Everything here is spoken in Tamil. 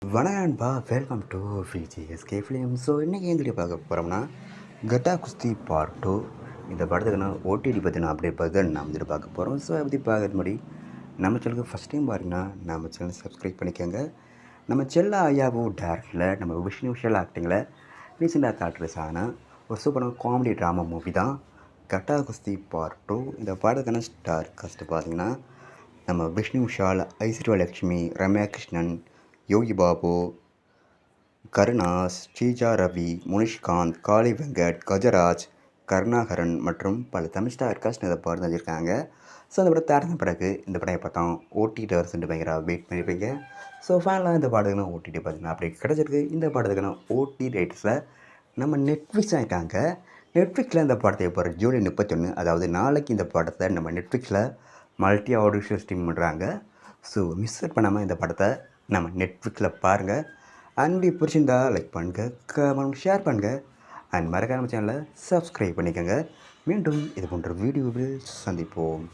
வணக்கம் நண்பா, welcome to VGSK film. So இன்றைக்கி இந்த வீடியோ பார்க்க போகிறோம்னா கட்டா குஸ்தி பார்ட் 2. இந்த படத்துக்கு ஓடிடி பற்றின அப்டேட் பார்த்து நம்ம வந்துட்டு பார்க்க போகிறோம். ஸோ அதை பற்றி பார்க்குறது முன்னாடி நம்ம சேனலுக்கு ஃபஸ்ட் டைம் பாருங்கன்னா நம்ம சேனலை சப்ஸ்கிரைப் பண்ணிக்கோங்க. நம்ம செல்ல ஐயாவோ டேரக்டில் நம்ம விஷுவல் ஆக்டிங்கில் ரீசெண்டாக காட்டுறஸ் ஆனால் ஒரு சூப்பரான காமெடி ட்ராமா மூவி தான் கட்டா குஸ்தி பார்ட் 2. இந்த படத்துக்கான ஸ்டார் காஸ்ட்டு பார்த்திங்கன்னா நம்ம விஷ்ணு விஷால், ஐஸ்வர்யலக்ஷ்மி, ரம்யா கிருஷ்ணன், யோகி பாபு, கருணாஸ், ஸ்ரீஜா ரவி, முனிஷ்காந்த், காளி வெங்கட், கஜராஜ், கருணாகரன் மற்றும் பல தமிழ் ஸ்டார் காஸ்ட் இதை படம் செஞ்சுருக்காங்க. ஸோ அந்த படம் தேர்ந்த பிறகு இந்த படம் பார்த்தோம் ஓடிடி வருஷன்ட்டு பயங்கர வெயிட் பண்ணியிருப்பீங்க. ஸோ ஃபேன்லாம் இந்த படத்துக்குனா ஓடிடி பார்த்தீங்கன்னா அப்படி கிடச்சிருக்கு. இந்த படத்துக்கான ஓடி ரைட்ஸில் நம்ம நெட்ஃப்ளிக்ஸ் ஆகிட்டாங்க. நெட்ஃப்ளிக்ஸில் இந்த படத்தை இப்போ ஜூலை 31, அதாவது நாளைக்கு இந்த படத்தை நம்ம நெட்ஃப்ளிக்ஸில் மல்டி ஆடியோ ஸ்ட்ரீம் பண்ணுறாங்க. ஸோ மிஸ் பண்ணாமல் இந்த படத்தை நம்ம நெட்ஃப்ளிக்ஸில் பாருங்கள். அண்ட் பிடிச்சிருந்தா லைக் பண்ணுங்கள், கமெண்ட், ஷேர் பண்ணுங்கள். அண்ட் மறக்காம சேனலை சப்ஸ்கிரைப் பண்ணிக்கோங்க. மீண்டும் இது போன்ற வீடியோவில் சந்திப்போம்.